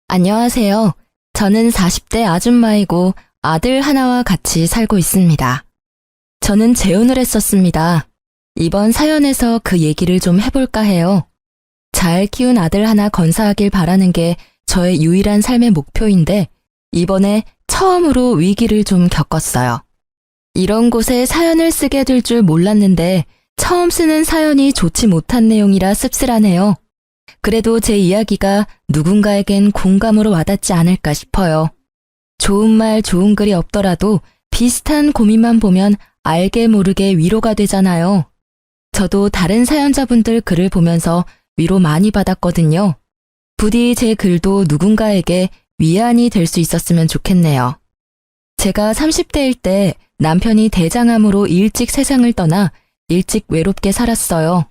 안녕하세요. 저는 40대 아줌마이고 아들 하나와 같이 살고 있습니다. 저는 재혼을 했었습니다. 이번 사연에서 그 얘기를 좀 해볼까 해요. 잘 키운 아들 하나 건사하길 바라는 게 저의 유일한 삶의 목표인데 이번에 처음으로 위기를 좀 겪었어요. 이런 곳에 사연을 쓰게 될 줄 몰랐는데 처음 쓰는 사연이 좋지 못한 내용이라 씁쓸하네요. 그래도 제 이야기가 누군가에겐 공감으로 와닿지 않을까 싶어요. 좋은 말, 좋은 글이 없더라도 비슷한 고민만 보면 알게 모르게 위로가 되잖아요. 저도 다른 사연자분들 글을 보면서 위로 많이 받았거든요. 부디 제 글도 누군가에게 위안이 될 수 있었으면 좋겠네요. 제가 30대일 때 남편이 대장암으로 일찍 세상을 떠나 일찍 외롭게 살았어요.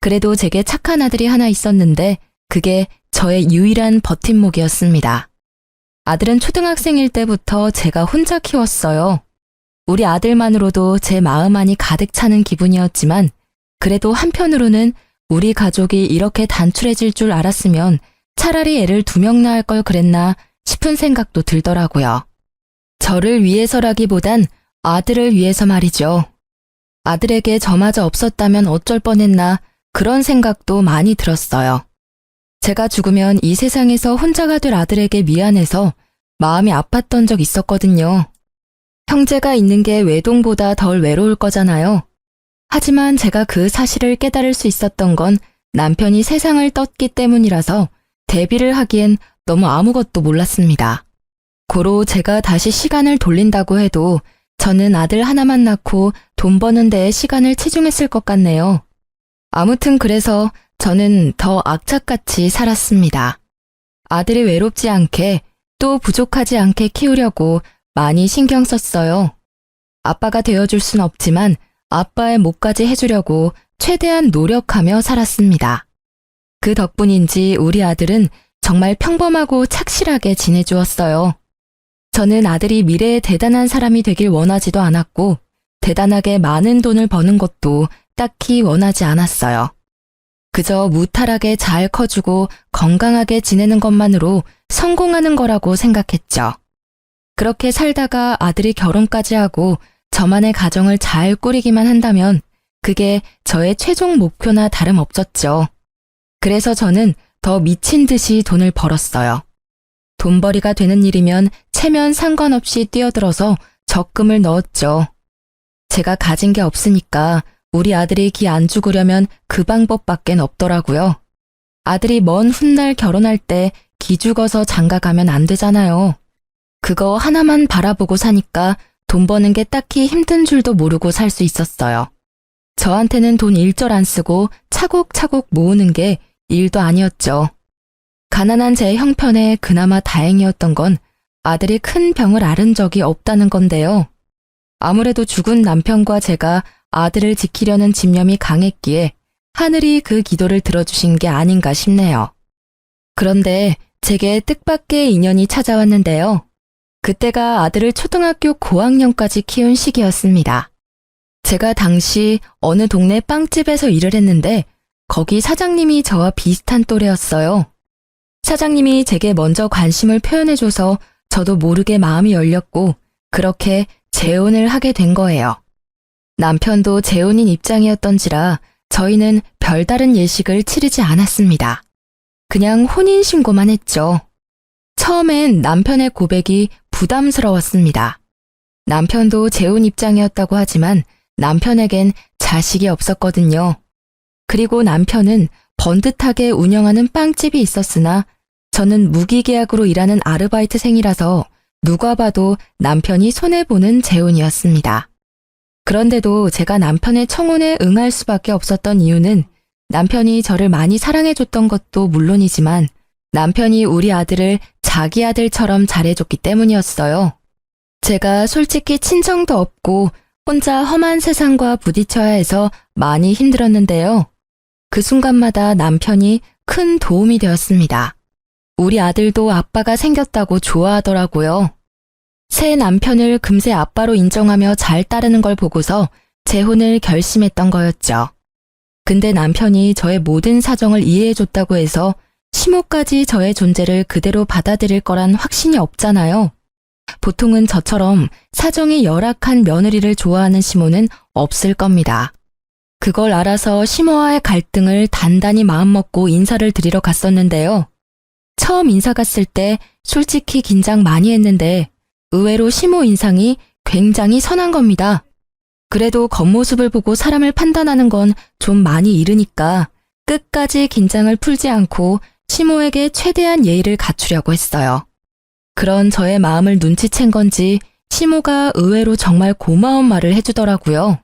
그래도 제게 착한 아들이 하나 있었는데 그게 저의 유일한 버팀목이었습니다. 아들은 초등학생일 때부터 제가 혼자 키웠어요. 우리 아들만으로도 제 마음 안이 가득 차는 기분이었지만 그래도 한편으로는 우리 가족이 이렇게 단출해질 줄 알았으면 차라리 애를 2명 낳을 걸 그랬나 싶은 생각도 들더라고요. 저를 위해서라기보단 아들을 위해서 말이죠. 아들에게 저마저 없었다면 어쩔 뻔했나 그런 생각도 많이 들었어요. 제가 죽으면 이 세상에서 혼자가 될 아들에게 미안해서 마음이 아팠던 적 있었거든요. 형제가 있는 게 외동보다 덜 외로울 거잖아요. 하지만 제가 그 사실을 깨달을 수 있었던 건 남편이 세상을 떴기 때문이라서 대비를 하기엔 너무 아무것도 몰랐습니다. 고로 제가 다시 시간을 돌린다고 해도 저는 아들 하나만 낳고 돈 버는 데에 시간을 치중했을 것 같네요. 아무튼 그래서 저는 더 악착같이 살았습니다. 아들이 외롭지 않게 또 부족하지 않게 키우려고 많이 신경 썼어요. 아빠가 되어줄 순 없지만 아빠의 몫까지 해주려고 최대한 노력하며 살았습니다. 그 덕분인지 우리 아들은 정말 평범하고 착실하게 지내주었어요. 저는 아들이 미래에 대단한 사람이 되길 원하지도 않았고 대단하게 많은 돈을 버는 것도 딱히 원하지 않았어요. 그저 무탈하게 잘 커주고 건강하게 지내는 것만으로 성공하는 거라고 생각했죠. 그렇게 살다가 아들이 결혼까지 하고 저만의 가정을 잘 꾸리기만 한다면 그게 저의 최종 목표나 다름없었죠. 그래서 저는 더 미친 듯이 돈을 벌었어요. 돈벌이가 되는 일이면 체면 상관없이 뛰어들어서 적금을 넣었죠. 제가 가진 게 없으니까 우리 아들이 기 안 죽으려면 그 방법밖엔 없더라고요. 아들이 먼 훗날 결혼할 때 기 죽어서 장가가면 안 되잖아요. 그거 하나만 바라보고 사니까 돈 버는 게 딱히 힘든 줄도 모르고 살 수 있었어요. 저한테는 돈 일절 안 쓰고 차곡차곡 모으는 게 일도 아니었죠. 가난한 제 형편에 그나마 다행이었던 건 아들이 큰 병을 앓은 적이 없다는 건데요. 아무래도 죽은 남편과 제가 아들을 지키려는 집념이 강했기에 하늘이 그 기도를 들어주신 게 아닌가 싶네요. 그런데 제게 뜻밖의 인연이 찾아왔는데요. 그때가 아들을 초등학교 고학년까지 키운 시기였습니다. 제가 당시 어느 동네 빵집에서 일을 했는데 거기 사장님이 저와 비슷한 또래였어요. 사장님이 제게 먼저 관심을 표현해줘서 저도 모르게 마음이 열렸고 그렇게 재혼을 하게 된 거예요. 남편도 재혼인 입장이었던지라 저희는 별다른 예식을 치르지 않았습니다. 그냥 혼인신고만 했죠. 처음엔 남편의 고백이 부담스러웠습니다. 남편도 재혼 입장이었다고 하지만 남편에겐 자식이 없었거든요. 그리고 남편은 번듯하게 운영하는 빵집이 있었으나 저는 무기계약으로 일하는 아르바이트생이라서 누가 봐도 남편이 손해보는 재혼이었습니다. 그런데도 제가 남편의 청혼에 응할 수밖에 없었던 이유는 남편이 저를 많이 사랑해줬던 것도 물론이지만 남편이 우리 아들을 자기 아들처럼 잘해줬기 때문이었어요. 제가 솔직히 친정도 없고 혼자 험한 세상과 부딪혀야 해서 많이 힘들었는데요. 그 순간마다 남편이 큰 도움이 되었습니다. 우리 아들도 아빠가 생겼다고 좋아하더라고요. 새 남편을 금세 아빠로 인정하며 잘 따르는 걸 보고서 재혼을 결심했던 거였죠. 근데 남편이 저의 모든 사정을 이해해줬다고 해서 시모까지 저의 존재를 그대로 받아들일 거란 확신이 없잖아요. 보통은 저처럼 사정이 열악한 며느리를 좋아하는 시모는 없을 겁니다. 그걸 알아서 시모와의 갈등을 단단히 마음먹고 인사를 드리러 갔었는데요. 처음 인사 갔을 때 솔직히 긴장 많이 했는데 의외로 시모 인상이 굉장히 선한 겁니다. 그래도 겉모습을 보고 사람을 판단하는 건 좀 많이 이르니까 끝까지 긴장을 풀지 않고 시모에게 최대한 예의를 갖추려고 했어요. 그런 저의 마음을 눈치챈 건지 시모가 의외로 정말 고마운 말을 해주더라고요.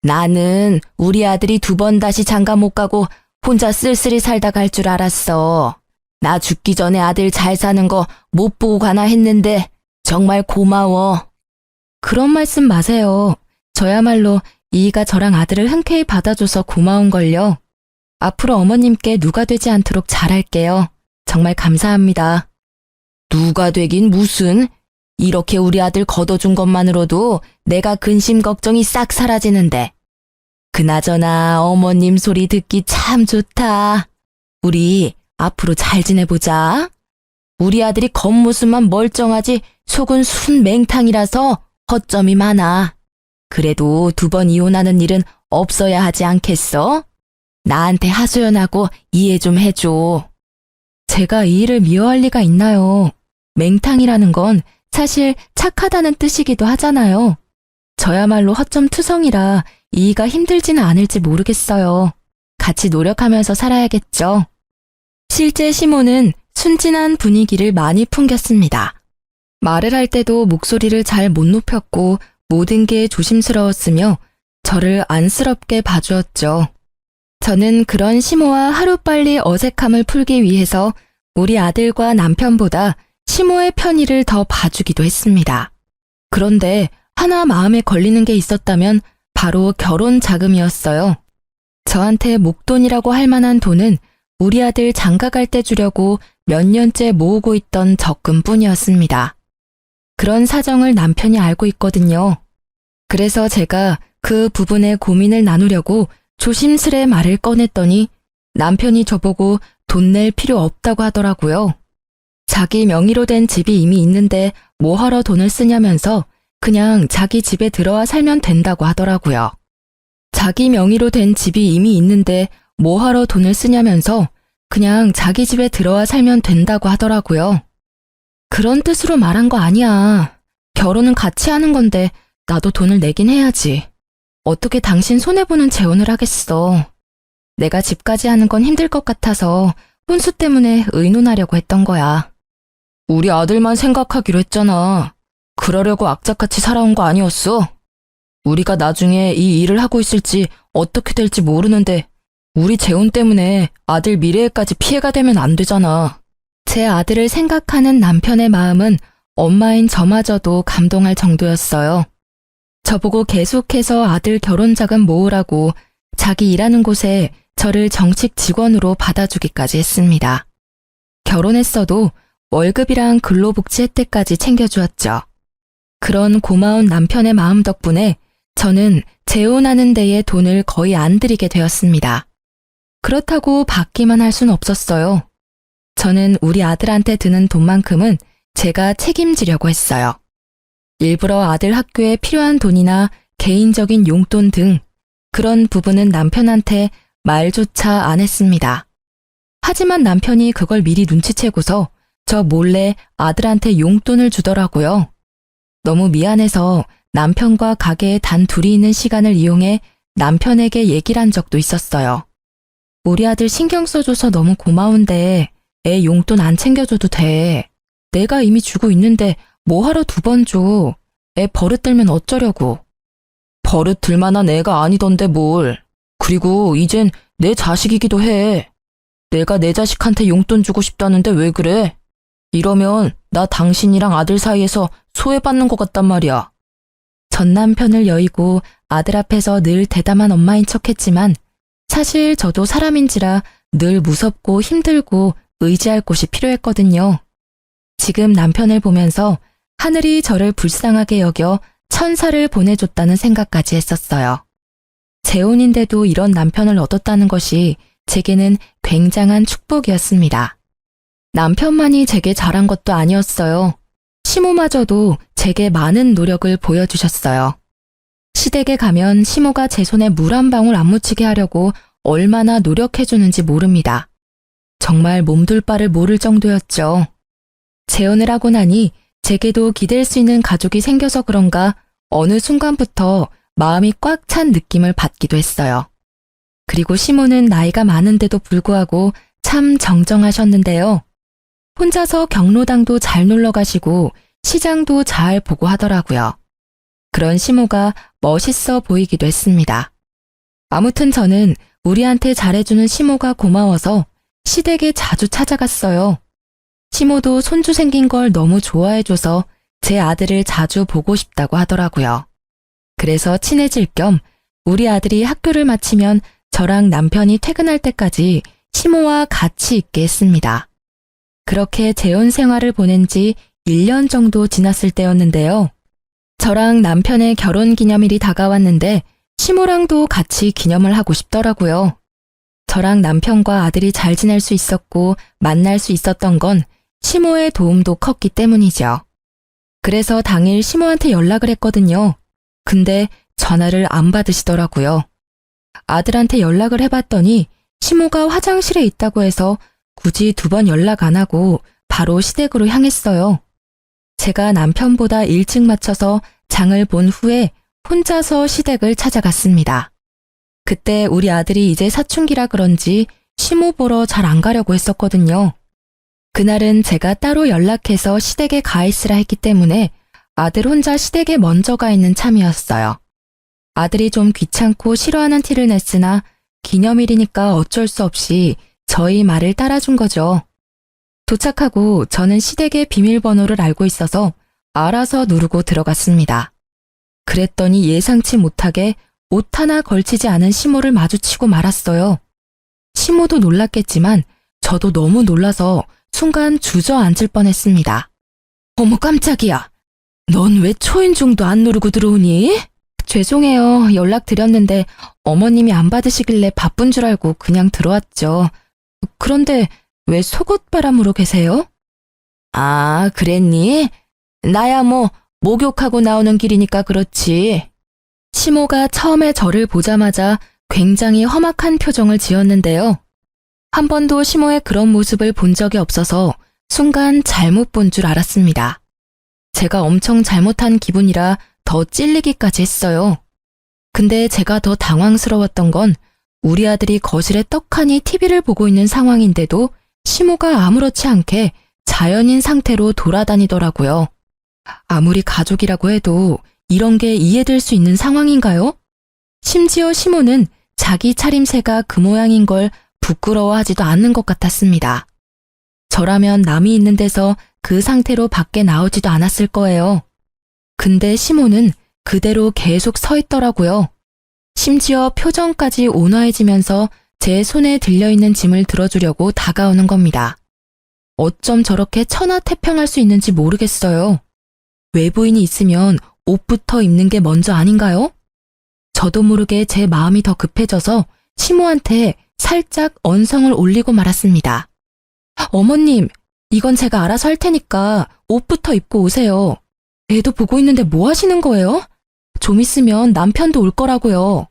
나는 우리 아들이 2번 다시 장가 못 가고 혼자 쓸쓸히 살다 갈 줄 알았어. 나 죽기 전에 아들 잘 사는 거 못 보고 가나 했는데 정말 고마워. 그런 말씀 마세요. 저야말로 이이가 저랑 아들을 흔쾌히 받아줘서 고마운걸요. 앞으로 어머님께 누가 되지 않도록 잘할게요. 정말 감사합니다. 누가 되긴 무슨. 이렇게 우리 아들 걷어준 것만으로도 내가 근심 걱정이 싹 사라지는데. 그나저나 어머님 소리 듣기 참 좋다. 우리 앞으로 잘 지내보자. 우리 아들이 겉모습만 멀쩡하지 속은 순 맹탕이라서 허점이 많아. 그래도 2번 이혼하는 일은 없어야 하지 않겠어? 나한테 하소연하고 이해 좀 해줘. 제가 이 일을 미워할 리가 있나요? 맹탕이라는 건 사실 착하다는 뜻이기도 하잖아요. 저야말로 허점투성이라 이이가 힘들지는 않을지 모르겠어요. 같이 노력하면서 살아야겠죠. 실제 시모는 순진한 분위기를 많이 풍겼습니다. 말을 할 때도 목소리를 잘 못 높였고 모든 게 조심스러웠으며 저를 안쓰럽게 봐주었죠. 저는 그런 시모와 하루빨리 어색함을 풀기 위해서 우리 아들과 남편보다 시모의 편의를 더 봐주기도 했습니다. 그런데 하나 마음에 걸리는 게 있었다면 바로 결혼 자금이었어요. 저한테 목돈이라고 할 만한 돈은 우리 아들 장가 갈 때 주려고 몇 년째 모으고 있던 적금뿐이었습니다. 그런 사정을 남편이 알고 있거든요. 그래서 제가 그 부분에 고민을 나누려고 조심스레 말을 꺼냈더니 남편이 저보고 돈 낼 필요 없다고 하더라고요. 자기 명의로 된 집이 이미 있는데 뭐하러 돈을 쓰냐면서 그냥 자기 집에 들어와 살면 된다고 하더라고요. 자기 명의로 된 집이 이미 있는데 뭐하러 돈을 쓰냐면서 그냥 자기 집에 들어와 살면 된다고 하더라고요. 그런 뜻으로 말한 거 아니야. 결혼은 같이 하는 건데 나도 돈을 내긴 해야지. 어떻게 당신 손해보는 재혼을 하겠어. 내가 집까지 하는 건 힘들 것 같아서 혼수 때문에 의논하려고 했던 거야. 우리 아들만 생각하기로 했잖아. 그러려고 악착같이 살아온 거 아니었어? 우리가 나중에 이 일을 하고 있을지 어떻게 될지 모르는데 우리 재혼 때문에 아들 미래에까지 피해가 되면 안 되잖아. 제 아들을 생각하는 남편의 마음은 엄마인 저마저도 감동할 정도였어요. 저보고 계속해서 아들 결혼 자금 모으라고 자기 일하는 곳에 저를 정식 직원으로 받아주기까지 했습니다. 결혼했어도 월급이랑 근로복지 혜택까지 챙겨주었죠. 그런 고마운 남편의 마음 덕분에 저는 재혼하는 데에 돈을 거의 안 들이게 되었습니다. 그렇다고 받기만 할 순 없었어요. 저는 우리 아들한테 드는 돈만큼은 제가 책임지려고 했어요. 일부러 아들 학교에 필요한 돈이나 개인적인 용돈 등 그런 부분은 남편한테 말조차 안 했습니다. 하지만 남편이 그걸 미리 눈치채고서 저 몰래 아들한테 용돈을 주더라고요. 너무 미안해서 남편과 가게에 단 둘이 있는 시간을 이용해 남편에게 얘기를 한 적도 있었어요. 우리 아들 신경 써줘서 너무 고마운데 애 용돈 안 챙겨줘도 돼. 내가 이미 주고 있는데 뭐하러 2번 줘. 애 버릇 들면 어쩌려고. 버릇 들 만한 애가 아니던데 뭘. 그리고 이젠 내 자식이기도 해. 내가 내 자식한테 용돈 주고 싶다는데 왜 그래? 이러면 나 당신이랑 아들 사이에서 소외받는 것 같단 말이야. 전 남편을 여의고 아들 앞에서 늘 대담한 엄마인 척했지만 사실 저도 사람인지라 늘 무섭고 힘들고 의지할 곳이 필요했거든요. 지금 남편을 보면서 하늘이 저를 불쌍하게 여겨 천사를 보내줬다는 생각까지 했었어요. 재혼인데도 이런 남편을 얻었다는 것이 제게는 굉장한 축복이었습니다. 남편만이 제게 잘한 것도 아니었어요. 시모마저도 제게 많은 노력을 보여주셨어요. 시댁에 가면 시모가 제 손에 물 한 방울 안 묻히게 하려고 얼마나 노력해주는지 모릅니다. 정말 몸둘 바를 모를 정도였죠. 재혼을 하고 나니 제게도 기댈 수 있는 가족이 생겨서 그런가 어느 순간부터 마음이 꽉 찬 느낌을 받기도 했어요. 그리고 시모는 나이가 많은데도 불구하고 참 정정하셨는데요. 혼자서 경로당도 잘 놀러 가시고 시장도 잘 보고 하더라고요. 그런 시모가 멋있어 보이기도 했습니다. 아무튼 저는 우리한테 잘해주는 시모가 고마워서 시댁에 자주 찾아갔어요. 시모도 손주 생긴 걸 너무 좋아해줘서 제 아들을 자주 보고 싶다고 하더라고요. 그래서 친해질 겸 우리 아들이 학교를 마치면 저랑 남편이 퇴근할 때까지 시모와 같이 있게 했습니다. 그렇게 재혼 생활을 보낸 지 1년 정도 지났을 때였는데요. 저랑 남편의 결혼 기념일이 다가왔는데 시모랑도 같이 기념을 하고 싶더라고요. 저랑 남편과 아들이 잘 지낼 수 있었고 만날 수 있었던 건 시모의 도움도 컸기 때문이죠. 그래서 당일 시모한테 연락을 했거든요. 근데 전화를 안 받으시더라고요. 아들한테 연락을 해봤더니 시모가 화장실에 있다고 해서 굳이 2번 연락 안 하고 바로 시댁으로 향했어요. 제가 남편보다 일찍 마쳐서 장을 본 후에 혼자서 시댁을 찾아갔습니다. 그때 우리 아들이 이제 사춘기라 그런지 시모 보러 잘 안 가려고 했었거든요. 그날은 제가 따로 연락해서 시댁에 가 있으라 했기 때문에 아들 혼자 시댁에 먼저 가 있는 참이었어요. 아들이 좀 귀찮고 싫어하는 티를 냈으나 기념일이니까 어쩔 수 없이 저희 말을 따라준 거죠. 도착하고 저는 시댁의 비밀번호를 알고 있어서 알아서 누르고 들어갔습니다. 그랬더니 예상치 못하게 옷 하나 걸치지 않은 시모를 마주치고 말았어요. 시모도 놀랐겠지만 저도 너무 놀라서 순간 주저앉을 뻔했습니다. 어머 깜짝이야. 넌 왜 초인종도 안 누르고 들어오니? 죄송해요. 연락드렸는데 어머님이 안 받으시길래 바쁜 줄 알고 그냥 들어왔죠. 그런데 왜 속옷바람으로 계세요? 아, 그랬니? 나야 뭐 목욕하고 나오는 길이니까 그렇지. 시모가 처음에 저를 보자마자 굉장히 험악한 표정을 지었는데요. 한 번도 시모의 그런 모습을 본 적이 없어서 순간 잘못 본 줄 알았습니다. 제가 엄청 잘못한 기분이라 더 찔리기까지 했어요. 근데 제가 더 당황스러웠던 건 우리 아들이 거실에 떡하니 TV를 보고 있는 상황인데도 시모가 아무렇지 않게 자연인 상태로 돌아다니더라고요. 아무리 가족이라고 해도 이런 게 이해될 수 있는 상황인가요? 심지어 시모는 자기 차림새가 그 모양인 걸 부끄러워하지도 않는 것 같았습니다. 저라면 남이 있는 데서 그 상태로 밖에 나오지도 않았을 거예요. 근데 시모는 그대로 계속 서 있더라고요. 심지어 표정까지 온화해지면서 제 손에 들려있는 짐을 들어주려고 다가오는 겁니다. 어쩜 저렇게 천하태평할 수 있는지 모르겠어요. 외부인이 있으면 옷부터 입는 게 먼저 아닌가요? 저도 모르게 제 마음이 더 급해져서 시모한테 살짝 언성을 올리고 말았습니다. 어머님, 이건 제가 알아서 할 테니까 옷부터 입고 오세요. 애도 보고 있는데 뭐 하시는 거예요? 좀 있으면 남편도 올 거라고요.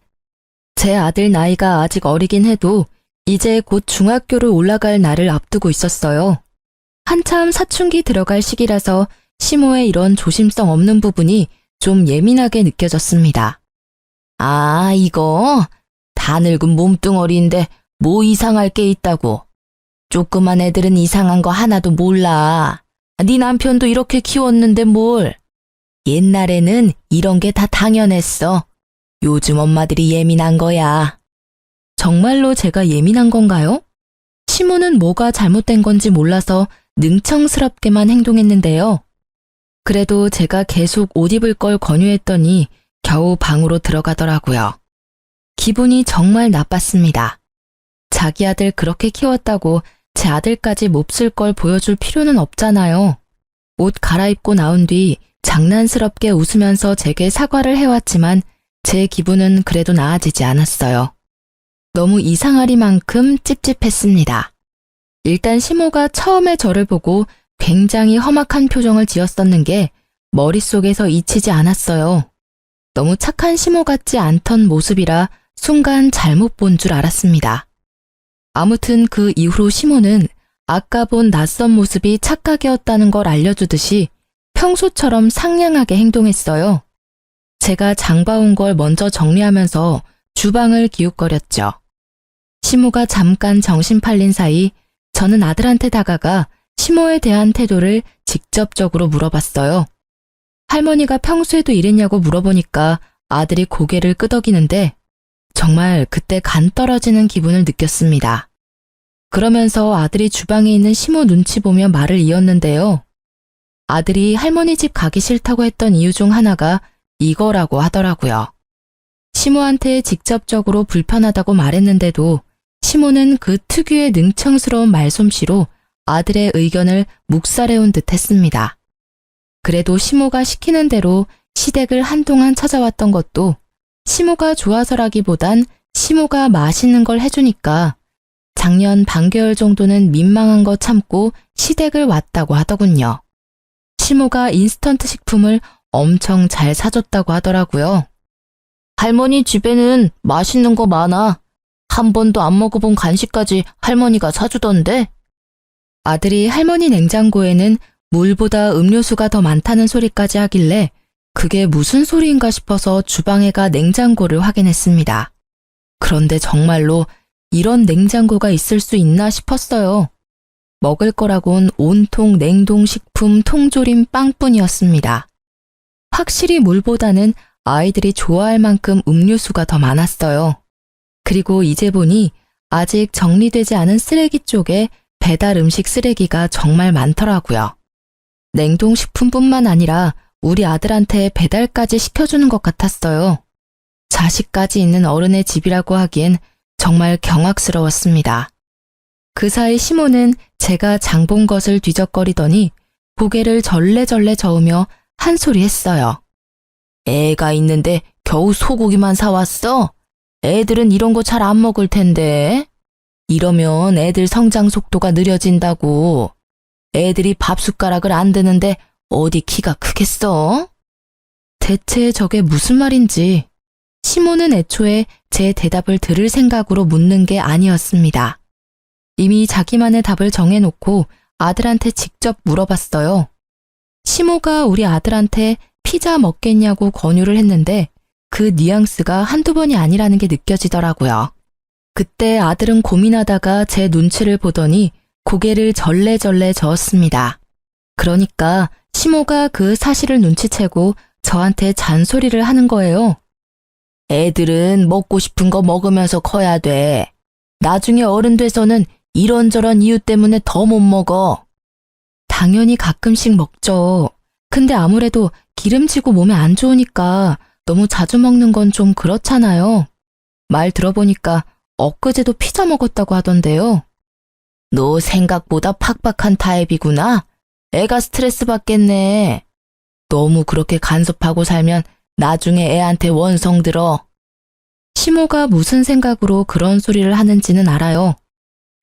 제 아들 나이가 아직 어리긴 해도 이제 곧 중학교를 올라갈 날을 앞두고 있었어요. 한참 사춘기 들어갈 시기라서 시모의 이런 조심성 없는 부분이 좀 예민하게 느껴졌습니다. 아, 이거 다 늙은 몸뚱어리인데 뭐 이상할 게 있다고. 조그만 애들은 이상한 거 하나도 몰라. 네 남편도 이렇게 키웠는데 뭘. 옛날에는 이런 게 다 당연했어. 요즘 엄마들이 예민한 거야. 정말로 제가 예민한 건가요? 시모는 뭐가 잘못된 건지 몰라서 능청스럽게만 행동했는데요. 그래도 제가 계속 옷 입을 걸 권유했더니 겨우 방으로 들어가더라고요. 기분이 정말 나빴습니다. 자기 아들 그렇게 키웠다고 제 아들까지 몹쓸 걸 보여줄 필요는 없잖아요. 옷 갈아입고 나온 뒤 장난스럽게 웃으면서 제게 사과를 해왔지만 제 기분은 그래도 나아지지 않았어요. 너무 이상하리만큼 찝찝했습니다. 일단 시모가 처음에 저를 보고 굉장히 험악한 표정을 지었었는 게 머릿속에서 잊히지 않았어요. 너무 착한 시모 같지 않던 모습이라 순간 잘못 본 줄 알았습니다. 아무튼 그 이후로 시모는 아까 본 낯선 모습이 착각이었다는 걸 알려주듯이 평소처럼 상냥하게 행동했어요. 제가 장봐온 걸 먼저 정리하면서 주방을 기웃거렸죠. 시모가 잠깐 정신 팔린 사이 저는 아들한테 다가가 시모에 대한 태도를 직접적으로 물어봤어요. 할머니가 평소에도 이랬냐고 물어보니까 아들이 고개를 끄덕이는데 정말 그때 간 떨어지는 기분을 느꼈습니다. 그러면서 아들이 주방에 있는 시모 눈치 보며 말을 이었는데요. 아들이 할머니 집 가기 싫다고 했던 이유 중 하나가 이거라고 하더라고요. 시모한테 직접적으로 불편하다고 말했는데도 시모는 그 특유의 능청스러운 말솜씨로 아들의 의견을 묵살해온 듯 했습니다. 그래도 시모가 시키는 대로 시댁을 한동안 찾아왔던 것도 시모가 좋아서라기보단 시모가 맛있는 걸 해주니까 작년 반개월 정도는 민망한 거 참고 시댁을 왔다고 하더군요. 시모가 인스턴트 식품을 엄청 잘 사줬다고 하더라고요. 할머니 집에는 맛있는 거 많아. 한 번도 안 먹어본 간식까지 할머니가 사주던데? 아들이 할머니 냉장고에는 물보다 음료수가 더 많다는 소리까지 하길래 그게 무슨 소리인가 싶어서 주방에 가 냉장고를 확인했습니다. 그런데 정말로 이런 냉장고가 있을 수 있나 싶었어요. 먹을 거라곤 온통 냉동식품 통조림 빵뿐이었습니다. 확실히 물보다는 아이들이 좋아할 만큼 음료수가 더 많았어요. 그리고 이제 보니 아직 정리되지 않은 쓰레기 쪽에 배달 음식 쓰레기가 정말 많더라고요. 냉동식품뿐만 아니라 우리 아들한테 배달까지 시켜주는 것 같았어요. 자식까지 있는 어른의 집이라고 하기엔 정말 경악스러웠습니다. 그 사이 시모는 제가 장 본 것을 뒤적거리더니 고개를 절레절레 저으며 한 소리 했어요. 애가 있는데 겨우 소고기만 사왔어? 애들은 이런 거 잘 안 먹을 텐데. 이러면 애들 성장 속도가 느려진다고. 애들이 밥 숟가락을 안 드는데 어디 키가 크겠어? 대체 저게 무슨 말인지 시모는 애초에 제 대답을 들을 생각으로 묻는 게 아니었습니다. 이미 자기만의 답을 정해놓고 아들한테 직접 물어봤어요. 시모가 우리 아들한테 피자 먹겠냐고 권유를 했는데 그 뉘앙스가 한두 번이 아니라는 게 느껴지더라고요. 그때 아들은 고민하다가 제 눈치를 보더니 고개를 절레절레 저었습니다. 그러니까 시모가 그 사실을 눈치채고 저한테 잔소리를 하는 거예요. 애들은 먹고 싶은 거 먹으면서 커야 돼. 나중에 어른 돼서는 이런저런 이유 때문에 더 못 먹어. 당연히 가끔씩 먹죠. 근데 아무래도 기름지고 몸에 안 좋으니까 너무 자주 먹는 건 좀 그렇잖아요. 말 들어보니까 엊그제도 피자 먹었다고 하던데요. 너 생각보다 팍팍한 타입이구나. 애가 스트레스 받겠네. 너무 그렇게 간섭하고 살면 나중에 애한테 원성 들어. 시모가 무슨 생각으로 그런 소리를 하는지는 알아요.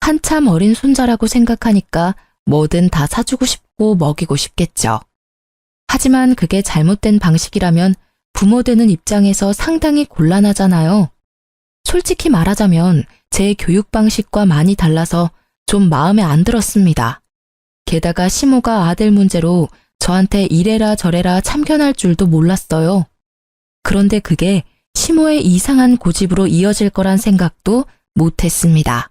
한참 어린 손자라고 생각하니까 뭐든 다 사주고 싶고 먹이고 싶겠죠. 하지만 그게 잘못된 방식이라면 부모 되는 입장에서 상당히 곤란하잖아요. 솔직히 말하자면 제 교육 방식과 많이 달라서 좀 마음에 안 들었습니다. 게다가 시모가 아들 문제로 저한테 이래라 저래라 참견할 줄도 몰랐어요. 그런데 그게 시모의 이상한 고집으로 이어질 거란 생각도 못했습니다.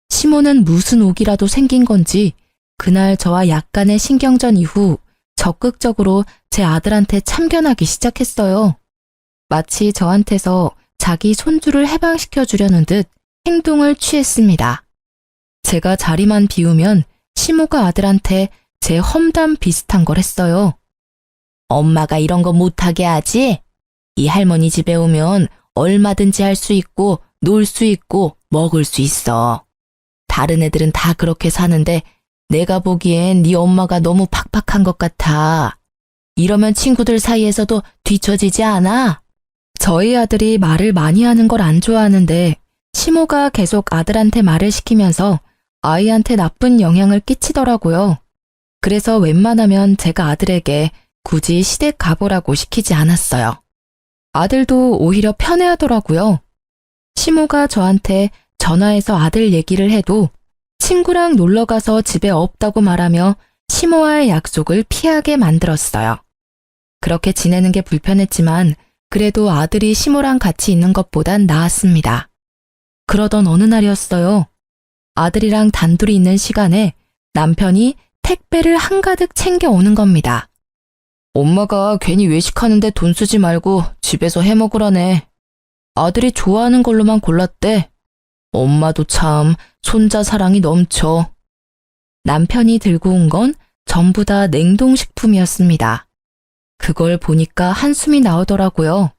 시모는 무슨 옥이라도 생긴 건지 그날 저와 약간의 신경전 이후 적극적으로 제 아들한테 참견하기 시작했어요. 마치 저한테서 자기 손주를 해방시켜 주려는 듯 행동을 취했습니다. 제가 자리만 비우면 시모가 아들한테 제 험담 비슷한 걸 했어요. 엄마가 이런 거 못하게 하지? 이 할머니 집에 오면 얼마든지 할 수 있고 놀 수 있고 먹을 수 있어. 다른 애들은 다 그렇게 사는데 내가 보기엔 네 엄마가 너무 팍팍한 것 같아. 이러면 친구들 사이에서도 뒤처지지 않아? 저희 아들이 말을 많이 하는 걸 안 좋아하는데 시모가 계속 아들한테 말을 시키면서 아이한테 나쁜 영향을 끼치더라고요. 그래서 웬만하면 제가 아들에게 굳이 시댁 가보라고 시키지 않았어요. 아들도 오히려 편해하더라고요. 시모가 저한테 전화해서 아들 얘기를 해도 친구랑 놀러가서 집에 없다고 말하며 시모와의 약속을 피하게 만들었어요. 그렇게 지내는 게 불편했지만 그래도 아들이 시모랑 같이 있는 것보단 나았습니다. 그러던 어느 날이었어요. 아들이랑 단둘이 있는 시간에 남편이 택배를 한가득 챙겨오는 겁니다. 엄마가 괜히 외식하는데 돈 쓰지 말고 집에서 해 먹으라네. 아들이 좋아하는 걸로만 골랐대. 엄마도 참 손자 사랑이 넘쳐. 남편이 들고 온 건 전부 다 냉동식품이었습니다. 그걸 보니까 한숨이 나오더라고요.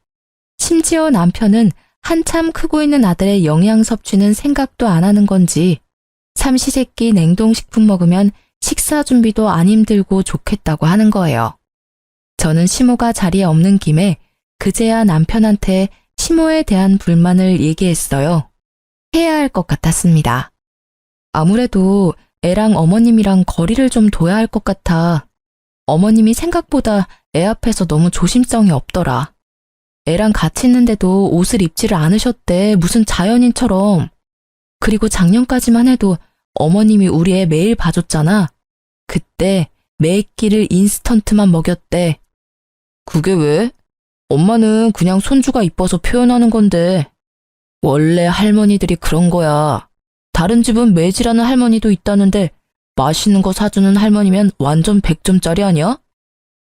심지어 남편은 한참 크고 있는 아들의 영양 섭취는 생각도 안 하는 건지 삼시세끼 냉동식품 먹으면 식사 준비도 안 힘들고 좋겠다고 하는 거예요. 저는 시모가 자리에 없는 김에 그제야 남편한테 시모에 대한 불만을 얘기했어요. 해야 할 것 같았습니다. 아무래도 애랑 어머님이랑 거리를 좀 둬야 할 것 같아. 어머님이 생각보다 애 앞에서 너무 조심성이 없더라. 애랑 같이 있는데도 옷을 입지를 않으셨대. 무슨 자연인처럼. 그리고 작년까지만 해도 어머님이 우리 애 매일 봐줬잖아. 그때 매 끼를 인스턴트만 먹였대. 그게 왜? 엄마는 그냥 손주가 이뻐서 표현하는 건데. 원래 할머니들이 그런 거야. 다른 집은 매질하는 할머니도 있다는데 맛있는 거 사주는 할머니면 완전 100점짜리 아니야?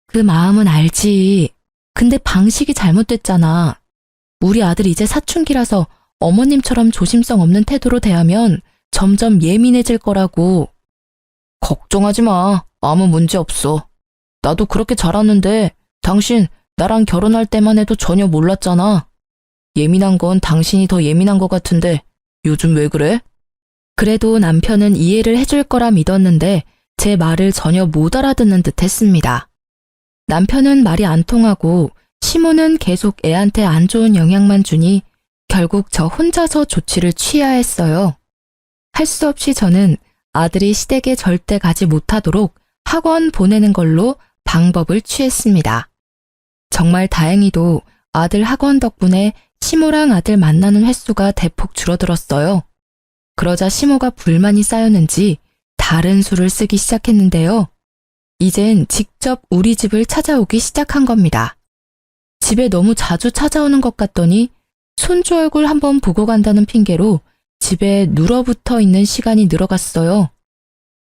그 마음은 알지. 근데 방식이 잘못됐잖아. 우리 아들 이제 사춘기라서 어머님처럼 조심성 없는 태도로 대하면 점점 예민해질 거라고. 걱정하지 마. 아무 문제 없어. 나도 그렇게 자랐는데 당신 나랑 결혼할 때만 해도 전혀 몰랐잖아. 예민한 건 당신이 더 예민한 것 같은데 요즘 왜 그래? 그래도 남편은 이해를 해줄 거라 믿었는데 제 말을 전혀 못 알아듣는 듯 했습니다. 남편은 말이 안 통하고 시모는 계속 애한테 안 좋은 영향만 주니 결국 저 혼자서 조치를 취해야 했어요. 할 수 없이 저는 아들이 시댁에 절대 가지 못하도록 학원 보내는 걸로 방법을 취했습니다. 정말 다행히도 아들 학원 덕분에 시모랑 아들 만나는 횟수가 대폭 줄어들었어요. 그러자 시모가 불만이 쌓였는지 다른 수를 쓰기 시작했는데요. 이젠 직접 우리 집을 찾아오기 시작한 겁니다. 집에 너무 자주 찾아오는 것 같더니 손주 얼굴 한번 보고 간다는 핑계로 집에 눌어붙어 있는 시간이 늘어갔어요.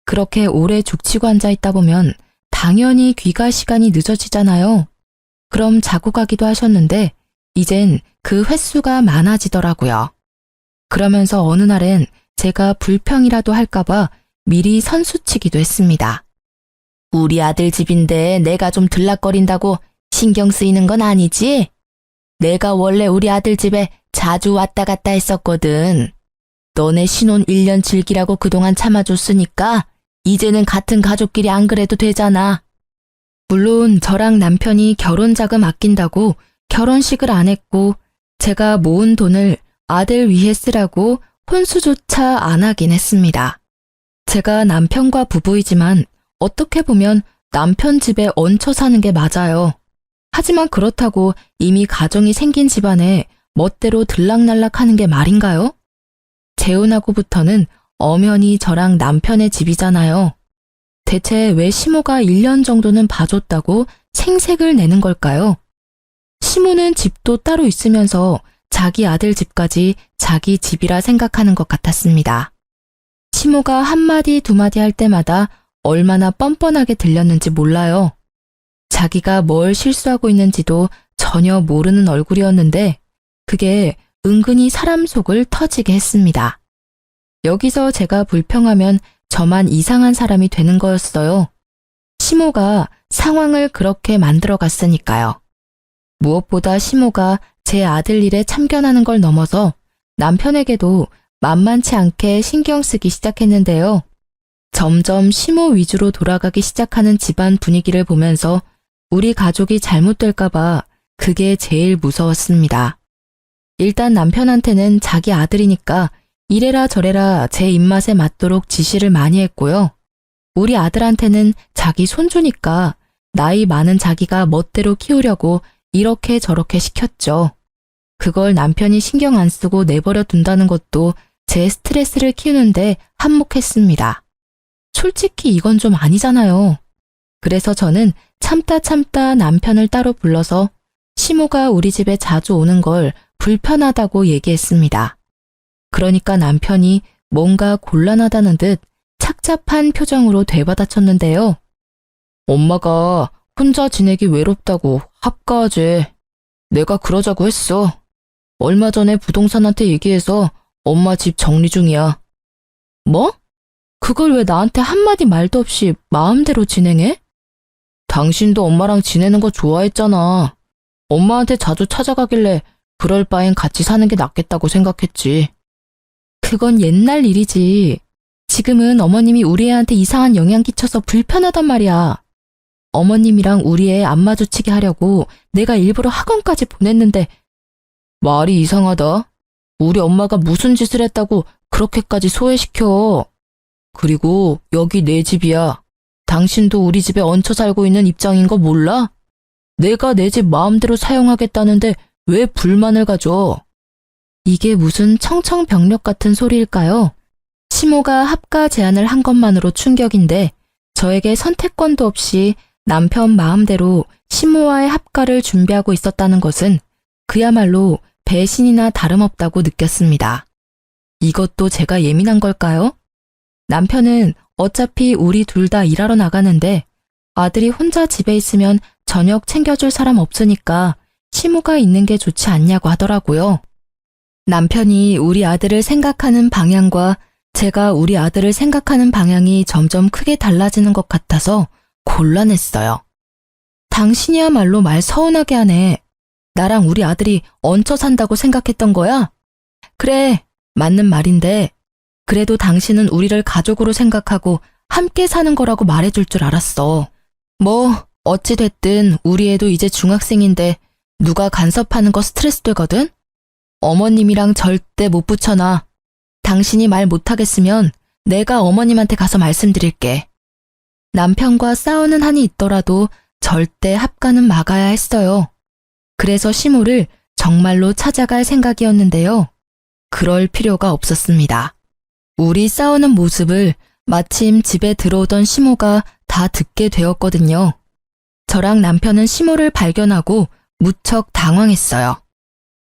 그렇게 오래 죽치고 앉아 있다 보면 당연히 귀가 시간이 늦어지잖아요. 그럼 자고 가기도 하셨는데 이젠 그 횟수가 많아지더라고요. 그러면서 어느 날엔 제가 불평이라도 할까봐 미리 선수치기도 했습니다. 우리 아들 집인데 내가 좀 들락거린다고 신경 쓰이는 건 아니지? 내가 원래 우리 아들 집에 자주 왔다 갔다 했었거든. 너네 신혼 1년 즐기라고 그동안 참아줬으니까 이제는 같은 가족끼리 안 그래도 되잖아. 물론 저랑 남편이 결혼 자금 아낀다고 결혼식을 안 했고 제가 모은 돈을 아들 위해 쓰라고 혼수조차 안 하긴 했습니다. 제가 남편과 부부이지만 어떻게 보면 남편 집에 얹혀 사는 게 맞아요. 하지만 그렇다고 이미 가정이 생긴 집안에 멋대로 들락날락 하는 게 말인가요? 재혼하고부터는 엄연히 저랑 남편의 집이잖아요. 대체 왜 시모가 1년 정도는 봐줬다고 생색을 내는 걸까요? 시모는 집도 따로 있으면서 자기 아들 집까지 자기 집이라 생각하는 것 같았습니다. 시모가 한마디 두마디 할 때마다 얼마나 뻔뻔하게 들렸는지 몰라요. 자기가 뭘 실수하고 있는지도 전혀 모르는 얼굴이었는데 그게 은근히 사람 속을 터지게 했습니다. 여기서 제가 불평하면 저만 이상한 사람이 되는 거였어요. 시모가 상황을 그렇게 만들어 갔으니까요. 무엇보다 시모가 제 아들 일에 참견하는 걸 넘어서 남편에게도 만만치 않게 신경 쓰기 시작했는데요. 점점 시모 위주로 돌아가기 시작하는 집안 분위기를 보면서 우리 가족이 잘못될까봐 그게 제일 무서웠습니다. 일단 남편한테는 자기 아들이니까 이래라 저래라 제 입맛에 맞도록 지시를 많이 했고요. 우리 아들한테는 자기 손주니까 나이 많은 자기가 멋대로 키우려고 이렇게 저렇게 시켰죠. 그걸 남편이 신경 안 쓰고 내버려 둔다는 것도 제 스트레스를 키우는데 한몫했습니다. 솔직히 이건 좀 아니잖아요. 그래서 저는 참다 남편을 따로 불러서 시모가 우리 집에 자주 오는 걸 불편하다고 얘기했습니다. 그러니까 남편이 뭔가 곤란하다는 듯 착잡한 표정으로 되받아쳤는데요. 엄마가 혼자 지내기 외롭다고 합가하지. 내가 그러자고 했어. 얼마 전에 부동산한테 얘기해서 엄마 집 정리 중이야. 뭐? 그걸 왜 나한테 한마디 말도 없이 마음대로 진행해? 당신도 엄마랑 지내는 거 좋아했잖아. 엄마한테 자주 찾아가길래 그럴 바엔 같이 사는 게 낫겠다고 생각했지. 그건 옛날 일이지. 지금은 어머님이 우리 애한테 이상한 영향 끼쳐서 불편하단 말이야. 어머님이랑 우리 애 안 마주치게 하려고 내가 일부러 학원까지 보냈는데 말이 이상하다. 우리 엄마가 무슨 짓을 했다고 그렇게까지 소외시켜. 그리고 여기 내 집이야. 당신도 우리 집에 얹혀 살고 있는 입장인 거 몰라? 내가 내 집 마음대로 사용하겠다는데 왜 불만을 가져? 이게 무슨 청청병력 같은 소리일까요? 시모가 합가 제안을 한 것만으로 충격인데 저에게 선택권도 없이 남편 마음대로 시모와의 합가를 준비하고 있었다는 것은 그야말로 배신이나 다름없다고 느꼈습니다. 이것도 제가 예민한 걸까요? 남편은 어차피 우리 둘 다 일하러 나가는데 아들이 혼자 집에 있으면 저녁 챙겨줄 사람 없으니까 시모가 있는 게 좋지 않냐고 하더라고요. 남편이 우리 아들을 생각하는 방향과 제가 우리 아들을 생각하는 방향이 점점 크게 달라지는 것 같아서 곤란했어요. 당신이야말로 말 서운하게 하네. 나랑 우리 아들이 얹혀 산다고 생각했던 거야? 그래, 맞는 말인데 그래도 당신은 우리를 가족으로 생각하고 함께 사는 거라고 말해줄 줄 알았어. 뭐 어찌 됐든 우리 애도 이제 중학생인데 누가 간섭하는 거 스트레스 되거든? 어머님이랑 절대 못 붙여놔. 당신이 말 못하겠으면 내가 어머님한테 가서 말씀드릴게. 남편과 싸우는 한이 있더라도 절대 합가는 막아야 했어요. 그래서 시모를 정말로 찾아갈 생각이었는데요. 그럴 필요가 없었습니다. 우리 싸우는 모습을 마침 집에 들어오던 시모가 다 듣게 되었거든요. 저랑 남편은 시모를 발견하고 무척 당황했어요.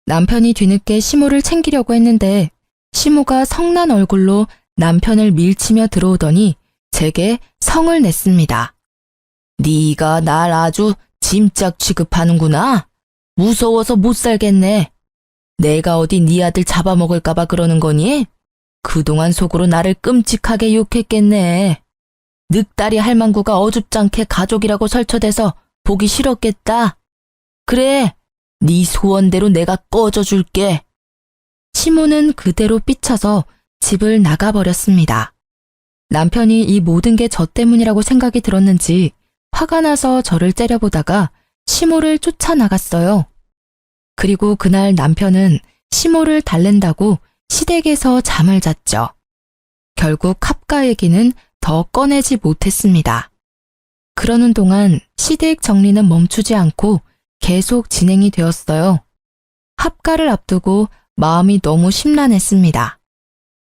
남편이 뒤늦게 시모를 챙기려고 했는데 시모가 성난 얼굴로 남편을 밀치며 들어오더니 제게 성을 냈습니다. 네가 날 아주 짐짝 취급하는구나. 무서워서 못 살겠네. 내가 어디 네 아들 잡아먹을까봐 그러는 거니? 그동안 속으로 나를 끔찍하게 욕했겠네. 늑다리 할망구가 어줍잖게 가족이라고 설쳐대서 보기 싫었겠다. 그래, 네 소원대로 내가 꺼져줄게. 시모는 그대로 삐쳐서 집을 나가버렸습니다. 남편이 이 모든 게 저 때문이라고 생각이 들었는지 화가 나서 저를 째려보다가 시모를 쫓아나갔어요. 그리고 그날 남편은 시모를 달랜다고 시댁에서 잠을 잤죠. 결국 합가 얘기는 더 꺼내지 못했습니다. 그러는 동안 시댁 정리는 멈추지 않고 계속 진행이 되었어요. 합가를 앞두고 마음이 너무 심란했습니다.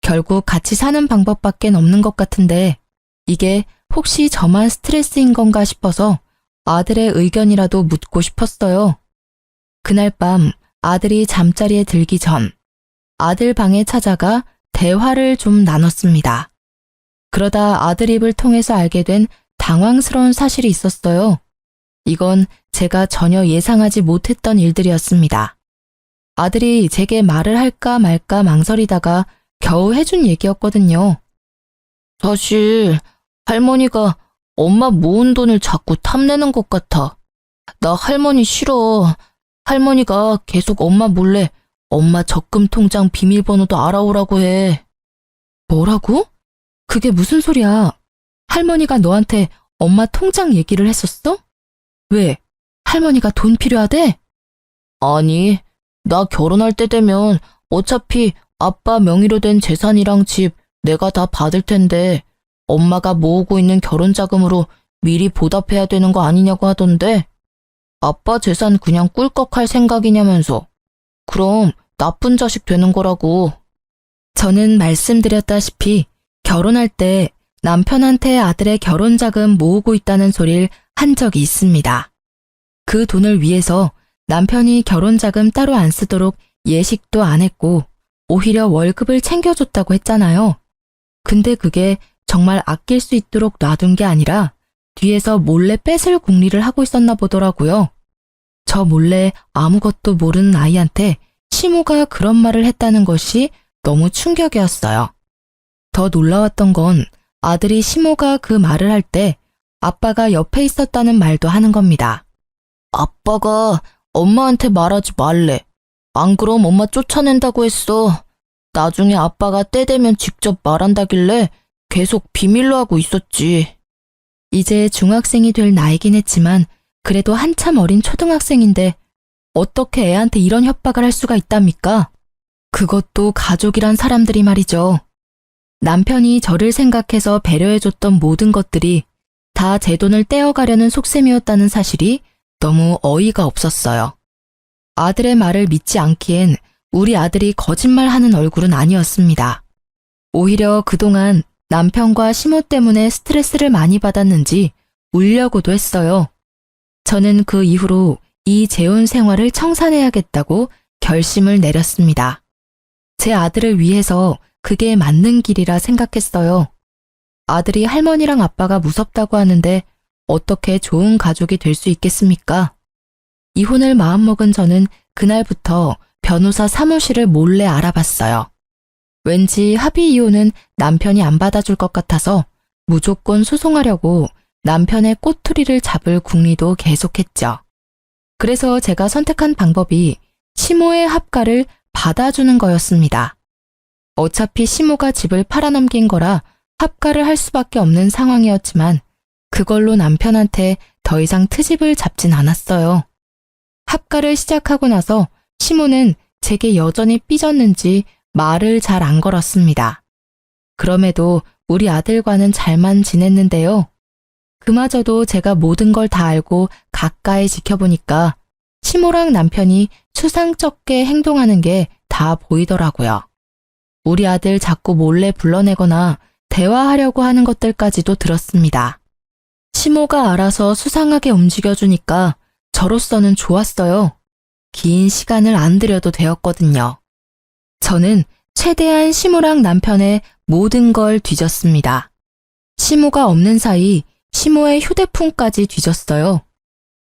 결국 같이 사는 방법밖엔 없는 것 같은데 이게 혹시 저만 스트레스인 건가 싶어서 아들의 의견이라도 묻고 싶었어요. 그날 밤 아들이 잠자리에 들기 전 아들 방에 찾아가 대화를 좀 나눴습니다. 그러다 아들 입을 통해서 알게 된 당황스러운 사실이 있었어요. 이건 제가 전혀 예상하지 못했던 일들이었습니다. 아들이 제게 말을 할까 말까 망설이다가 겨우 해준 얘기였거든요. 사실 할머니가 엄마 모은 돈을 자꾸 탐내는 것 같아. 나 할머니 싫어. 할머니가 계속 엄마 몰래 엄마 적금 통장 비밀번호도 알아오라고 해. 뭐라고? 그게 무슨 소리야? 할머니가 너한테 엄마 통장 얘기를 했었어? 왜? 할머니가 돈 필요하대? 아니, 나 결혼할 때 되면 어차피 아빠 명의로 된 재산이랑 집 내가 다 받을 텐데 엄마가 모으고 있는 결혼 자금으로 미리 보답해야 되는 거 아니냐고 하던데 아빠 재산 그냥 꿀꺽할 생각이냐면서. 그럼 나쁜 자식 되는 거라고. 저는 말씀드렸다시피 결혼할 때 남편한테 아들의 결혼 자금 모으고 있다는 소리를 한 적이 있습니다. 그 돈을 위해서 남편이 결혼 자금 따로 안 쓰도록 예식도 안 했고 오히려 월급을 챙겨줬다고 했잖아요. 근데 그게 정말 아낄 수 있도록 놔둔 게 아니라 뒤에서 몰래 뺏을 궁리를 하고 있었나 보더라고요. 저 몰래 아무것도 모르는 아이한테 시모가 그런 말을 했다는 것이 너무 충격이었어요. 더 놀라웠던 건 아들이 시모가 그 말을 할 때 아빠가 옆에 있었다는 말도 하는 겁니다. 아빠가 엄마한테 말하지 말래. 안 그럼 엄마 쫓아낸다고 했어. 나중에 아빠가 때 되면 직접 말한다길래 계속 비밀로 하고 있었지. 이제 중학생이 될 나이긴 했지만 그래도 한참 어린 초등학생인데 어떻게 애한테 이런 협박을 할 수가 있답니까? 그것도 가족이란 사람들이 말이죠. 남편이 저를 생각해서 배려해줬던 모든 것들이 다 제 돈을 떼어가려는 속셈이었다는 사실이 너무 어이가 없었어요. 아들의 말을 믿지 않기엔 우리 아들이 거짓말하는 얼굴은 아니었습니다. 오히려 그동안 남편과 시모 때문에 스트레스를 많이 받았는지 울려고도 했어요. 저는 그 이후로 이 재혼 생활을 청산해야겠다고 결심을 내렸습니다. 제 아들을 위해서 그게 맞는 길이라 생각했어요. 아들이 할머니랑 아빠가 무섭다고 하는데 어떻게 좋은 가족이 될 수 있겠습니까? 이혼을 마음먹은 저는 그날부터 변호사 사무실을 몰래 알아봤어요. 왠지 합의 이혼은 남편이 안 받아줄 것 같아서 무조건 소송하려고 남편의 꼬투리를 잡을 궁리도 계속했죠. 그래서 제가 선택한 방법이 시모의 합가를 받아주는 거였습니다. 어차피 시모가 집을 팔아넘긴 거라 합가를 할 수밖에 없는 상황이었지만 그걸로 남편한테 더 이상 트집을 잡진 않았어요. 합가를 시작하고 나서 시모는 제게 여전히 삐졌는지 말을 잘 안 걸었습니다. 그럼에도 우리 아들과는 잘만 지냈는데요. 그마저도 제가 모든 걸 다 알고 가까이 지켜보니까 시모랑 남편이 추상쩍게 행동하는 게 다 보이더라고요. 우리 아들 자꾸 몰래 불러내거나 대화하려고 하는 것들까지도 들었습니다. 시모가 알아서 수상하게 움직여주니까 저로서는 좋았어요. 긴 시간을 안 들여도 되었거든요. 저는 최대한 시모랑 남편의 모든 걸 뒤졌습니다. 시모가 없는 사이 시모의 휴대폰까지 뒤졌어요.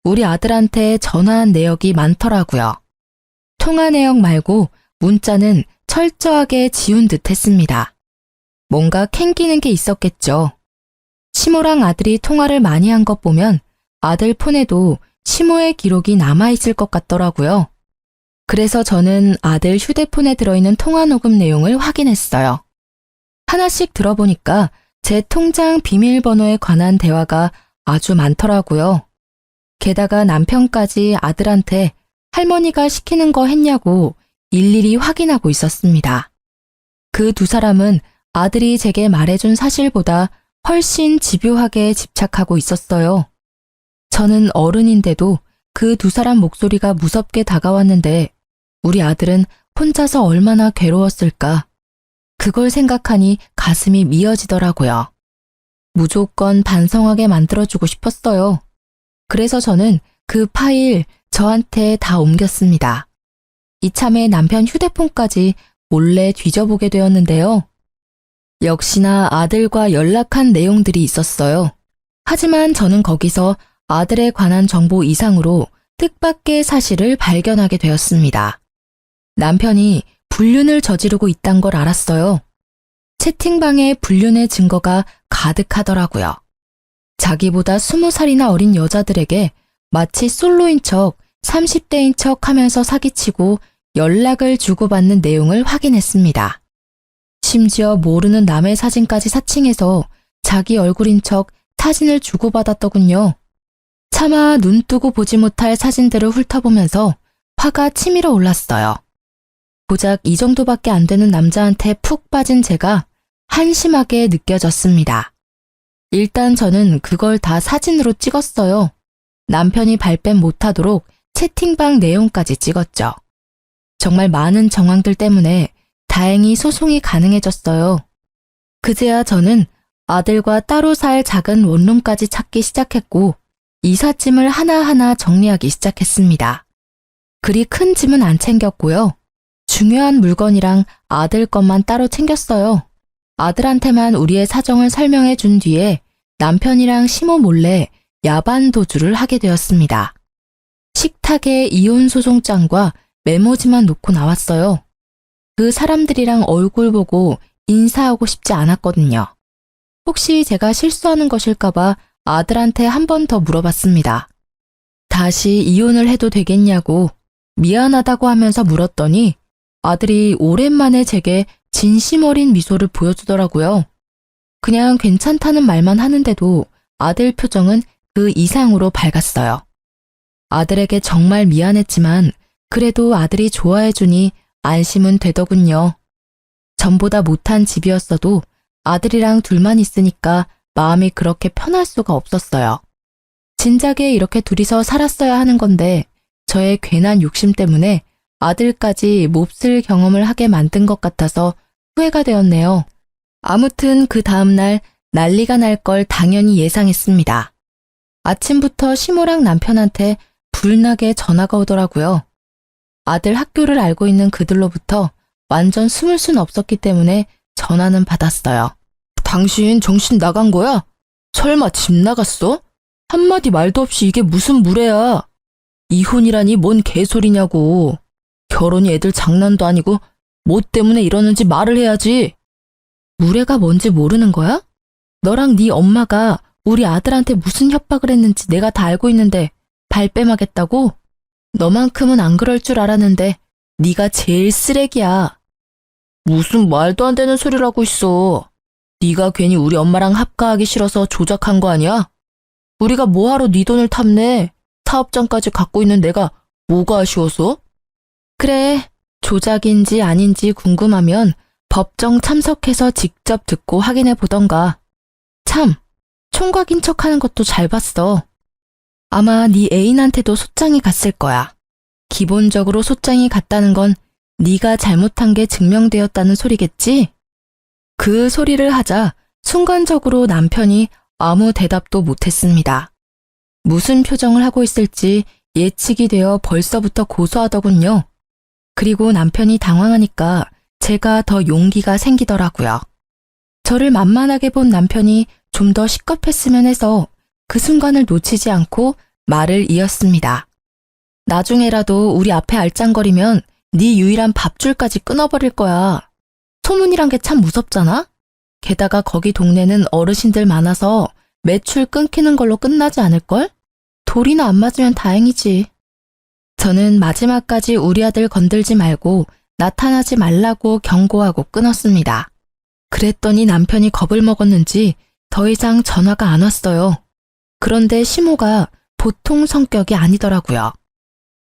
우리 아들한테 전화한 내역이 많더라고요. 통화 내역 말고 문자는 철저하게 지운 듯 했습니다. 뭔가 캥기는 게 있었겠죠. 시모랑 아들이 통화를 많이 한 것 보면 아들 폰에도 시모의 기록이 남아있을 것 같더라고요. 그래서 저는 아들 휴대폰에 들어있는 통화 녹음 내용을 확인했어요. 하나씩 들어보니까 제 통장 비밀번호에 관한 대화가 아주 많더라고요. 게다가 남편까지 아들한테 할머니가 시키는 거 했냐고 일일이 확인하고 있었습니다. 그 두 사람은 아들이 제게 말해준 사실보다 훨씬 집요하게 집착하고 있었어요. 저는 어른인데도 그 두 사람 목소리가 무섭게 다가왔는데 우리 아들은 혼자서 얼마나 괴로웠을까. 그걸 생각하니 가슴이 미어지더라고요. 무조건 반성하게 만들어주고 싶었어요. 그래서 저는 그 파일 저한테 다 옮겼습니다. 이참에 남편 휴대폰까지 몰래 뒤져보게 되었는데요. 역시나 아들과 연락한 내용들이 있었어요. 하지만 저는 거기서 아들에 관한 정보 이상으로 뜻밖의 사실을 발견하게 되었습니다. 남편이 불륜을 저지르고 있단 걸 알았어요. 채팅방에 불륜의 증거가 가득하더라고요. 자기보다 20살이나 어린 여자들에게 마치 솔로인 척 30대인 척 하면서 사기치고 연락을 주고받는 내용을 확인했습니다. 심지어 모르는 남의 사진까지 사칭해서 자기 얼굴인 척 사진을 주고받았더군요. 차마 눈 뜨고 보지 못할 사진들을 훑어보면서 화가 치밀어 올랐어요. 고작 이 정도밖에 안 되는 남자한테 푹 빠진 제가 한심하게 느껴졌습니다. 일단 저는 그걸 다 사진으로 찍었어요. 남편이 발뺌 못하도록 채팅방 내용까지 찍었죠. 정말 많은 정황들 때문에 다행히 소송이 가능해졌어요. 그제야 저는 아들과 따로 살 작은 원룸까지 찾기 시작했고 이삿짐을 하나하나 정리하기 시작했습니다. 그리 큰 짐은 안 챙겼고요. 중요한 물건이랑 아들 것만 따로 챙겼어요. 아들한테만 우리의 사정을 설명해 준 뒤에 남편이랑 시모 몰래 야반 도주를 하게 되었습니다. 식탁에 이혼 소송장과 메모지만 놓고 나왔어요. 그 사람들이랑 얼굴 보고 인사하고 싶지 않았거든요. 혹시 제가 실수하는 것일까봐 아들한테 한 번 더 물어봤습니다. 다시 이혼을 해도 되겠냐고 미안하다고 하면서 물었더니 아들이 오랜만에 제게 진심 어린 미소를 보여주더라고요. 그냥 괜찮다는 말만 하는데도 아들 표정은 그 이상으로 밝았어요. 아들에게 정말 미안했지만 그래도 아들이 좋아해주니 안심은 되더군요. 전보다 못한 집이었어도 아들이랑 둘만 있으니까 마음이 그렇게 편할 수가 없었어요. 진작에 이렇게 둘이서 살았어야 하는 건데 저의 괜한 욕심 때문에 아들까지 몹쓸 경험을 하게 만든 것 같아서 후회가 되었네요. 아무튼 그 다음날 난리가 날 걸 당연히 예상했습니다. 아침부터 시모랑 남편한테 불나게 전화가 오더라고요. 아들 학교를 알고 있는 그들로부터 완전 숨을 수는 없었기 때문에 전화는 받았어요. 당신 정신 나간 거야? 설마 집 나갔어? 한마디 말도 없이 이게 무슨 무례야. 이혼이라니 뭔 개소리냐고. 결혼이 애들 장난도 아니고 뭐 때문에 이러는지 말을 해야지. 무례가 뭔지 모르는 거야? 너랑 네 엄마가 우리 아들한테 무슨 협박을 했는지 내가 다 알고 있는데 발뺌하겠다고? 너만큼은 안 그럴 줄 알았는데 네가 제일 쓰레기야. 무슨 말도 안 되는 소리를 하고 있어. 네가 괜히 우리 엄마랑 합가하기 싫어서 조작한 거 아니야? 우리가 뭐하러 네 돈을 탐내? 사업장까지 갖고 있는 내가 뭐가 아쉬워서? 그래, 조작인지 아닌지 궁금하면 법정 참석해서 직접 듣고 확인해 보던가. 참, 총각인 척하는 것도 잘 봤어. 아마 네 애인한테도 소장이 갔을 거야. 기본적으로 소장이 갔다는 건 네가 잘못한 게 증명되었다는 소리겠지? 그 소리를 하자 순간적으로 남편이 아무 대답도 못했습니다. 무슨 표정을 하고 있을지 예측이 되어 벌써부터 고소하더군요. 그리고 남편이 당황하니까 제가 더 용기가 생기더라고요. 저를 만만하게 본 남편이 좀 더 시겁했으면 해서 그 순간을 놓치지 않고 말을 이었습니다. 나중에라도 우리 앞에 알짱거리면 네 유일한 밥줄까지 끊어버릴 거야. 소문이란 게 참 무섭잖아? 게다가 거기 동네는 어르신들 많아서 매출 끊기는 걸로 끝나지 않을걸? 돌이나 안 맞으면 다행이지. 저는 마지막까지 우리 아들 건들지 말고 나타나지 말라고 경고하고 끊었습니다. 그랬더니 남편이 겁을 먹었는지 더 이상 전화가 안 왔어요. 그런데 시모가 보통 성격이 아니더라고요.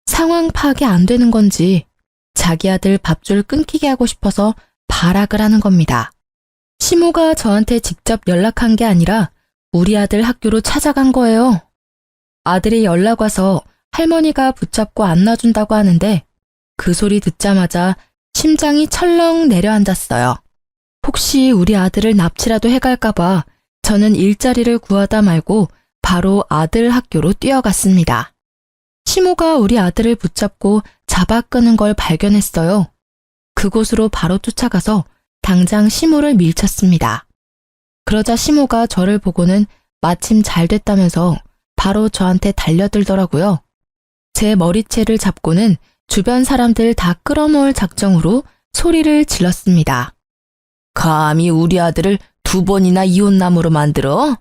상황 파악이 안 되는 건지 자기 아들 밥줄 끊기게 하고 싶어서 발악을 하는 겁니다. 시모가 저한테 직접 연락한 게 아니라 우리 아들 학교로 찾아간 거예요. 아들이 연락 와서 할머니가 붙잡고 안놔준다고 하는데 그 소리 듣자마자 심장이 철렁 내려앉았어요. 혹시 우리 아들을 납치라도 해갈까봐 저는 일자리를 구하다 말고 바로 아들 학교로 뛰어갔습니다. 시모가 우리 아들을 붙잡고 잡아 끄는 걸 발견했어요. 그곳으로 바로 쫓아가서 당장 시모를 밀쳤습니다. 그러자 시모가 저를 보고는 마침 잘 됐다면서 바로 저한테 달려들더라고요. 제 머리채를 잡고는 주변 사람들 다 끌어모을 작정으로 소리를 질렀습니다. 감히 우리 아들을 2번이나 이혼남으로 만들어?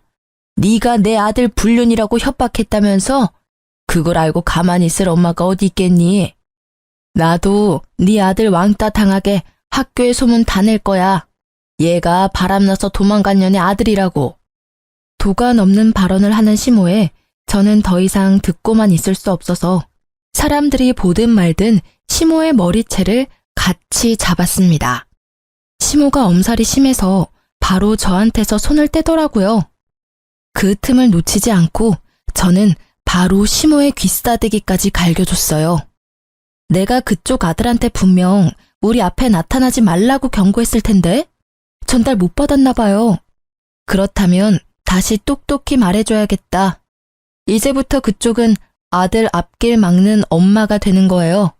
네가 내 아들 불륜이라고 협박했다면서? 그걸 알고 가만히 있을 엄마가 어디 있겠니? 나도 네 아들 왕따 당하게 학교에 소문 다 낼 거야. 얘가 바람나서 도망간 년의 아들이라고. 도가 넘는 발언을 하는 시모에 저는 더 이상 듣고만 있을 수 없어서 사람들이 보든 말든 시모의 머리채를 같이 잡았습니다. 시모가 엄살이 심해서 바로 저한테서 손을 떼더라고요. 그 틈을 놓치지 않고 저는 바로 시모의 귀싸대기까지 갈겨줬어요. 내가 그쪽 아들한테 분명 우리 앞에 나타나지 말라고 경고했을 텐데 전달 못 받았나 봐요. 그렇다면 다시 똑똑히 말해줘야겠다. 이제부터 그쪽은 아들 앞길 막는 엄마가 되는 거예요.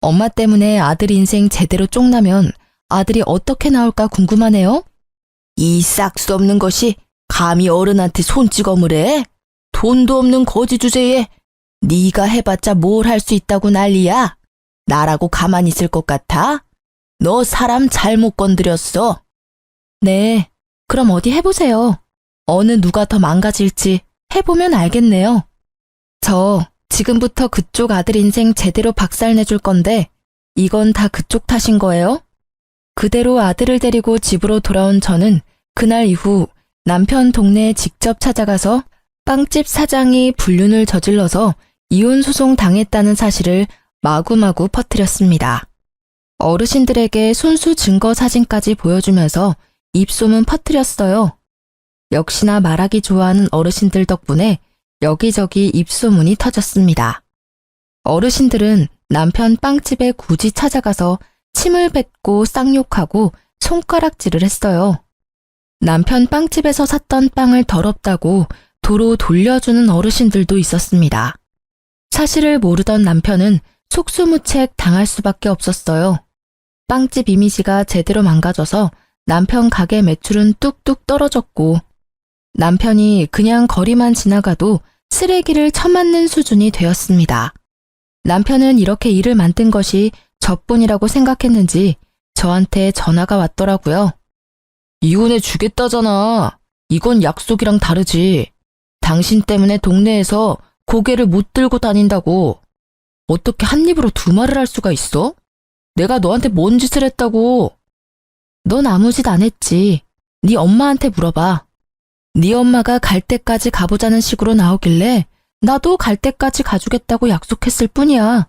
엄마 때문에 아들 인생 제대로 쪽나면 아들이 어떻게 나올까 궁금하네요. 이 싹수 없는 것이 감히 어른한테 손찌검을 해? 돈도 없는 거지 주제에 네가 해봤자 뭘 할 수 있다고 난리야. 나라고 가만히 있을 것 같아? 너 사람 잘못 건드렸어. 네, 그럼 어디 해보세요. 어느 누가 더 망가질지 해보면 알겠네요. 저 지금부터 그쪽 아들 인생 제대로 박살내줄 건데 이건 다 그쪽 탓인 거예요? 그대로 아들을 데리고 집으로 돌아온 저는 그날 이후 남편 동네에 직접 찾아가서 빵집 사장이 불륜을 저질러서 이혼 소송 당했다는 사실을 마구마구 퍼뜨렸습니다. 어르신들에게 손수 증거 사진까지 보여주면서 입소문 퍼뜨렸어요. 역시나 말하기 좋아하는 어르신들 덕분에 여기저기 입소문이 터졌습니다. 어르신들은 남편 빵집에 굳이 찾아가서 침을 뱉고 쌍욕하고 손가락질을 했어요. 남편 빵집에서 샀던 빵을 더럽다고 도로 돌려주는 어르신들도 있었습니다. 사실을 모르던 남편은 속수무책 당할 수밖에 없었어요. 빵집 이미지가 제대로 망가져서 남편 가게 매출은 뚝뚝 떨어졌고 남편이 그냥 거리만 지나가도 쓰레기를 처맞는 수준이 되었습니다. 남편은 이렇게 일을 만든 것이 저뿐이라고 생각했는지 저한테 전화가 왔더라고요. 이혼해 주겠다잖아. 이건 약속이랑 다르지. 당신 때문에 동네에서 고개를 못 들고 다닌다고. 어떻게 한 입으로 두 말을 할 수가 있어? 내가 너한테 뭔 짓을 했다고. 넌 아무 짓 안 했지. 네 엄마한테 물어봐. 네 엄마가 갈 때까지 가보자는 식으로 나오길래 나도 갈 때까지 가주겠다고 약속했을 뿐이야.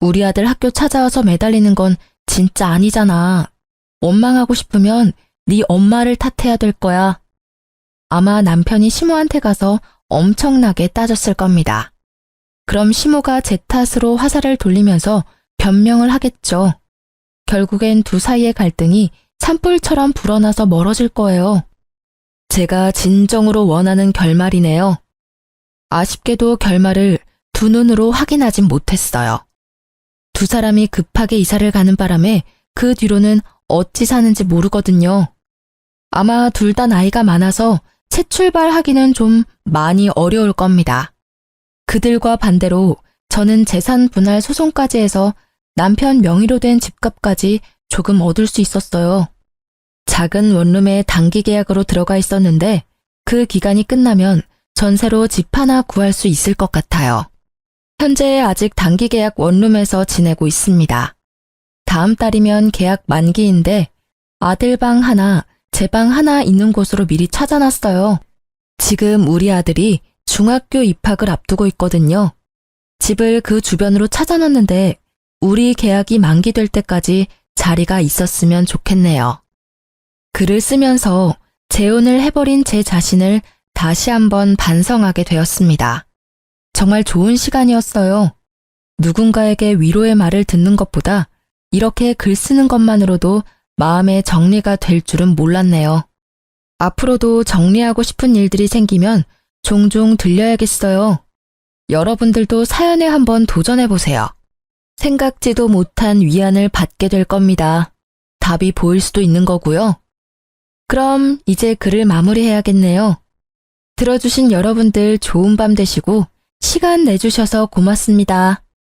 우리 아들 학교 찾아와서 매달리는 건 진짜 아니잖아. 원망하고 싶으면 네 엄마를 탓해야 될 거야. 아마 남편이 시모한테 가서 엄청나게 따졌을 겁니다. 그럼 시모가 제 탓으로 화살을 돌리면서 변명을 하겠죠. 결국엔 두 사이의 갈등이 산불처럼 불어나서 멀어질 거예요. 제가 진정으로 원하는 결말이네요. 아쉽게도 결말을 두 눈으로 확인하진 못했어요. 두 사람이 급하게 이사를 가는 바람에 그 뒤로는 어찌 사는지 모르거든요. 아마 둘 다 나이가 많아서 새 출발하기는 좀 많이 어려울 겁니다. 그들과 반대로 저는 재산 분할 소송까지 해서 남편 명의로 된 집값까지 조금 얻을 수 있었어요. 작은 원룸에 단기 계약으로 들어가 있었는데 그 기간이 끝나면 전세로 집 하나 구할 수 있을 것 같아요. 현재 아직 단기 계약 원룸에서 지내고 있습니다. 다음 달이면 계약 만기인데 아들 방 하나, 제 방 하나 있는 곳으로 미리 찾아놨어요. 지금 우리 아들이 중학교 입학을 앞두고 있거든요. 집을 그 주변으로 찾아놨는데 우리 계약이 만기될 때까지 자리가 있었으면 좋겠네요. 글을 쓰면서 재혼을 해버린 제 자신을 다시 한번 반성하게 되었습니다. 정말 좋은 시간이었어요. 누군가에게 위로의 말을 듣는 것보다 이렇게 글 쓰는 것만으로도 마음의 정리가 될 줄은 몰랐네요. 앞으로도 정리하고 싶은 일들이 생기면 종종 들려야겠어요. 여러분들도 사연에 한번 도전해보세요. 생각지도 못한 위안을 받게 될 겁니다. 답이 보일 수도 있는 거고요. 그럼 이제 글을 마무리해야겠네요. 들어주신 여러분들 좋은 밤 되시고 시간 내주셔서 고맙습니다.